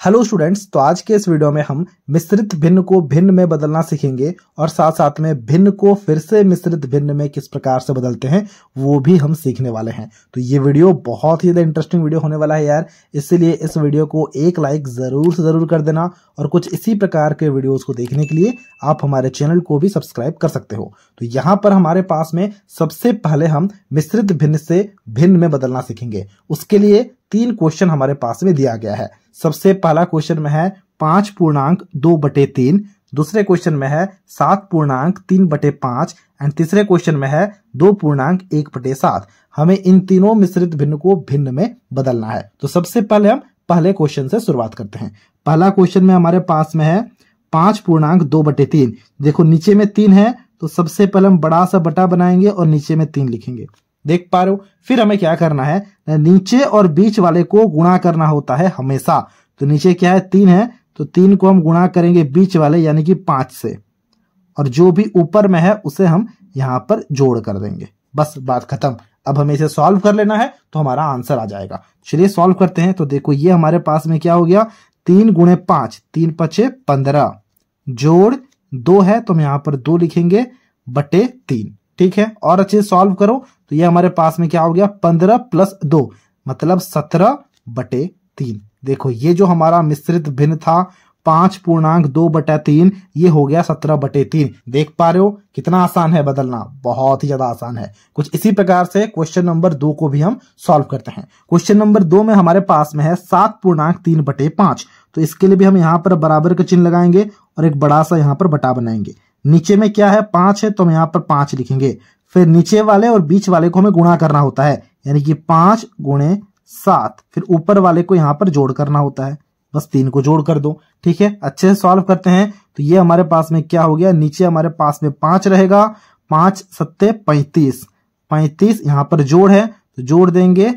Hello students, तो आज के इस वीडियो में हम मिश्रित भिन्न को भिन्न में बदलना सीखेंगे और साथ साथ में भिन्न को फिर से मिश्रित भिन्न में किस प्रकार से बदलते हैं वो भी हम सीखने वाले हैं। तो ये वीडियो बहुत ही ज़्यादा इंटरेस्टिंग वीडियो होने वाला है यार, इसलिए इस वीडियो को एक लाइक ज़रूर से ज़रूर कर देना और कुछ इसी प्रकार के वीडियोज़ को देखने के लिए आप हमारे चैनल को भी सब्सक्राइब कर सकते हो। तो यहाँ पर हमारे पास में सबसे पहले हम मिश्रित भिन्न से भिन्न में बदलना सीखेंगे। उसके लिए 3 क्वेश्चन हमारे पास में दिया गया है। सबसे पहला क्वेश्चन में है 5.2/3, दूसरे क्वेश्चन में है 7.3/5 एंड तीसरे क्वेश्चन में है 2.1/7। हमें इन तीनों मिश्रित भिन्न को भिन्न में बदलना है। तो सबसे पहले हम पहले क्वेश्चन से शुरुआत करते हैं। पहला क्वेश्चन में हमारे पास में है 5.2/3। देखो नीचे में 3 है तो सबसे पहले हम बड़ा सा बटा बनाएंगे और नीचे में 3 लिखेंगे, देख पा रहे हो। फिर हमें क्या करना है, नीचे और बीच वाले को गुणा करना होता है हमेशा। तो नीचे क्या है, 3 है तो 3 को हम गुणा करेंगे बीच वाले यानी कि 5 से, और जो भी ऊपर में है उसे हम यहाँ पर जोड़ कर देंगे। बस बात खत्म। अब हमें इसे सॉल्व कर लेना है तो हमारा आंसर आ जाएगा। चलिए सॉल्व करते हैं। तो देखो ये हमारे पास में क्या हो गया, 3 × 5, 3 × 5 = 15, जोड़ 2 है तो हम यहाँ पर 2 लिखेंगे बटे 3। ठीक है, और अच्छे से सॉल्व करो तो ये हमारे पास में क्या हो गया, 15 + 2 मतलब 17/3। देखो ये जो हमारा मिश्रित भिन्न था 5.2/3, ये हो गया 17/3। देख पा रहे हो कितना आसान है बदलना, बहुत ही ज्यादा आसान है। कुछ इसी प्रकार से क्वेश्चन नंबर 2 को भी हम सॉल्व करते हैं। क्वेश्चन नंबर 2 में हमारे पास में है 7.3/5। तो इसके लिए भी हम यहाँ पर बराबर का चिन्ह लगाएंगे और एक बड़ा सा यहाँ पर बटा बनाएंगे। नीचे में क्या है, 5 है तो हम यहाँ पर 5 लिखेंगे। फिर नीचे वाले और बीच वाले को हमें गुणा करना होता है यानी कि 5 × 7, फिर ऊपर वाले को यहाँ पर जोड़ करना होता है। बस 3 को जोड़ कर दो। ठीक है, अच्छे से सॉल्व करते हैं। तो ये हमारे पास में क्या हो गया, नीचे हमारे पास में 5 रहेगा, 5 × 7 = 35, 35 यहाँ पर जोड़ है तो जोड़ देंगे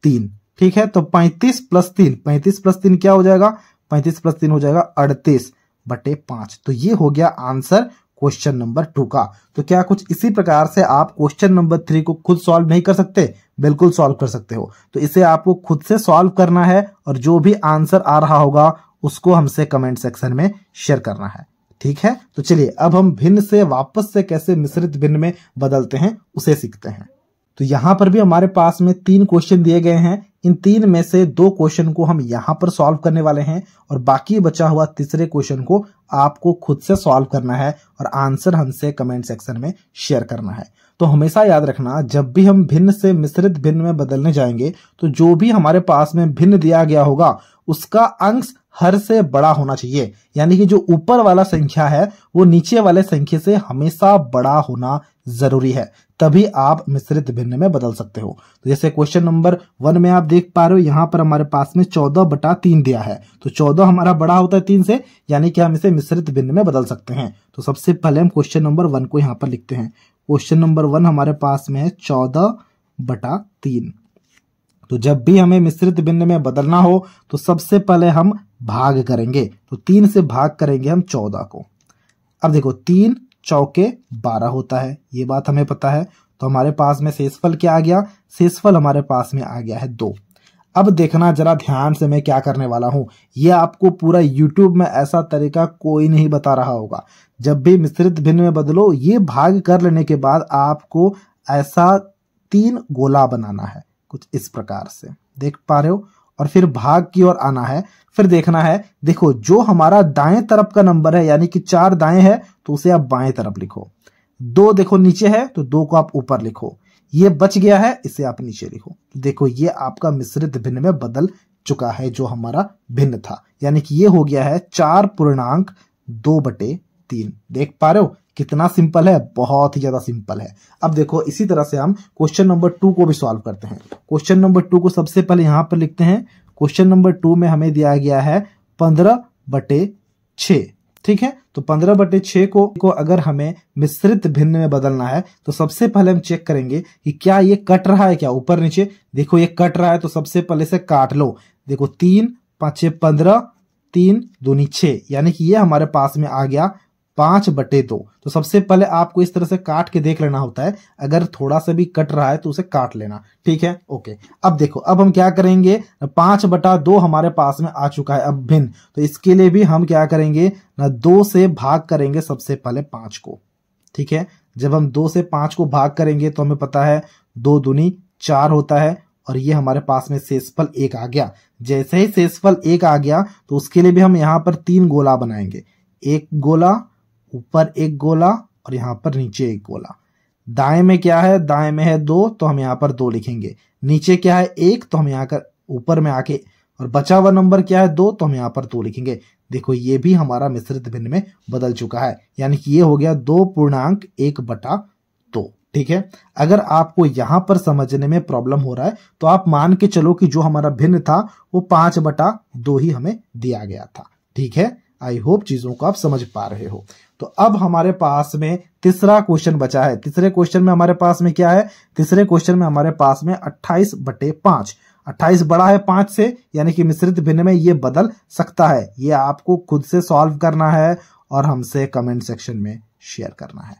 3। ठीक है, तो 35 + 3, 35 + 3 क्या हो जाएगा, 35 + 3 हो जाएगा 38/5। तो ये हो गया आंसर क्वेश्चन नंबर 2 का। तो क्या कुछ इसी प्रकार से आप क्वेश्चन नंबर 3 को खुद सॉल्व नहीं कर सकते? बिल्कुल सॉल्व कर सकते हो। तो इसे आपको खुद से सॉल्व करना है और जो भी आंसर आ रहा होगा उसको हमसे कमेंट सेक्शन में शेयर करना है। ठीक है, तो चलिए अब हम भिन्न से वापस से कैसे मिश्रित भिन्न में बदलते हैं उसे सीखते हैं। तो यहाँ पर भी हमारे पास में 3 क्वेश्चन दिए गए हैं। इन 3 में से 2 क्वेश्चन को हम यहाँ पर सॉल्व करने वाले हैं और बाकी बचा हुआ तीसरे क्वेश्चन को आपको खुद से सॉल्व करना है और आंसर हमसे कमेंट सेक्शन में शेयर करना है। तो हमेशा याद रखना, जब भी हम भिन्न से मिश्रित भिन्न में बदलने जाएंगे तो जो भी हमारे पास में भिन्न दिया गया होगा उसका अंश हर से बड़ा होना चाहिए, यानी कि जो ऊपर वाला संख्या है वो नीचे वाले संख्या से हमेशा बड़ा होना जरूरी है, तभी आप मिश्रित भिन्न में बदल सकते हो। तो जैसे क्वेश्चन नंबर 1 में आप देख पा रहे हो यहाँ पर हमारे पास में 14/3 दिया है। तो 14 हमारा बड़ा होता है 3 से, यानी कि हम इसे मिश्रित भिन्न में बदल सकते हैं। तो सबसे पहले हम क्वेश्चन नंबर 1 को यहाँ पर लिखते हैं। क्वेश्चन नंबर 1 हमारे पास में है 14/3। तो जब भी हमें मिश्रित भिन्न में बदलना हो तो सबसे पहले हम भाग करेंगे। तो 3 से भाग करेंगे हम 14 को। अब देखो 3 चौके 12 होता है, ये बात हमें पता है। तो हमारे पास में शेषफल क्या आ गया, शेषफल हमारे पास में आ गया है 2। अब देखना जरा ध्यान से मैं क्या करने वाला हूं, ये आपको पूरा YouTube में ऐसा तरीका कोई नहीं बता रहा होगा। जब भी मिश्रित भिन्न में बदलो, ये भाग कर लेने के बाद आपको ऐसा 3 गोला बनाना है कुछ इस प्रकार से, देख पा रहे हो, और फिर भाग की ओर आना है। फिर देखना है, देखो जो हमारा दाएं तरफ का नंबर है यानी कि 4 दाएं है तो उसे आप बाएं तरफ लिखो। 2 देखो नीचे है तो 2 को आप ऊपर लिखो। ये बच गया है, इसे आप नीचे लिखो। देखो ये आपका मिश्रित भिन्न में बदल चुका है जो हमारा भिन्न था, यानी कि ये हो गया है 4.2/3। देख पा रहे हो कितना सिंपल है, बहुत ही ज्यादा सिंपल है। अब देखो इसी तरह से हम क्वेश्चन नंबर 2 को भी सॉल्व करते हैं। क्वेश्चन नंबर 2 को सबसे पहले यहां पर लिखते हैं। क्वेश्चन नंबर 2 में हमें दिया गया है 15/6। ठीक है, तो 15/6 को अगर हमें मिश्रित भिन्न में बदलना है तो सबसे पहले हम चेक करेंगे कि क्या ये कट रहा है, क्या ऊपर नीचे। देखो ये कट रहा है तो सबसे पहले से काट लो। देखो 3 × 5 = 15, 3 × 2 = 6, यानी कि ये हमारे पास में आ गया 5/2। तो सबसे पहले आपको इस तरह से काट के देख लेना होता है, अगर थोड़ा सा भी कट रहा है तो उसे काट लेना, ठीक है। ओके, अब देखो, अब हम क्या करेंगे, 5/2 हमारे पास में आ चुका है अब भिन्न, तो इसके लिए भी हम क्या करेंगे ना, 2 से भाग करेंगे सबसे पहले 5 को, ठीक है। जब हम 2 से 5 को भाग करेंगे तो हमें पता है 2 दूनी 4 होता है, और ये हमारे पास में शेषफल 1 आ गया। जैसे ही शेषफल 1 आ गया तो उसके लिए भी हम यहाँ पर 3 गोला बनाएंगे, एक गोला, ऊपर एक गोला, और यहाँ पर नीचे एक गोला। दाएं में क्या है, दाएं में है 2, तो हम यहाँ पर 2 लिखेंगे। नीचे क्या है 1, तो हम यहाँ कर ऊपर में आके, और बचा हुआ नंबर क्या है 2, तो हम यहाँ पर 2 लिखेंगे। देखो ये भी हमारा मिश्रित भिन्न में बदल चुका है, यानी कि ये हो गया 2.1/2, ठीक है। अगर आपको यहां पर समझने में प्रॉब्लम हो रहा है तो आप मान के चलो कि जो हमारा भिन्न था वो 5/2 ही हमें दिया गया था, ठीक है। आई होप चीजों को आप समझ पा रहे हो। तो अब हमारे पास में तीसरा क्वेश्चन बचा है। तीसरे क्वेश्चन में हमारे पास में क्या है, तीसरे क्वेश्चन में हमारे पास में 28/5। 28 बड़ा है 5 से, यानी कि मिश्रित भिन्न में ये बदल सकता है। ये आपको खुद से सॉल्व करना है और हमसे कमेंट सेक्शन में शेयर करना है।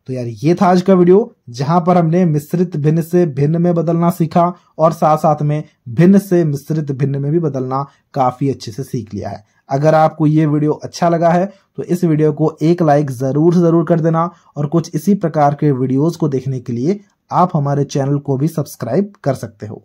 तो यार ये था आज का वीडियो, जहां पर हमने मिश्रित भिन्न से भिन्न में बदलना सीखा, और साथ साथ में भिन्न से मिश्रित भिन्न में भी बदलना काफी अच्छे से सीख लिया है। अगर आपको ये वीडियो अच्छा लगा है तो इस वीडियो को एक लाइक जरूर कर देना, और कुछ इसी प्रकार के वीडियोस को देखने के लिए आप हमारे चैनल को भी सब्सक्राइब कर सकते हो।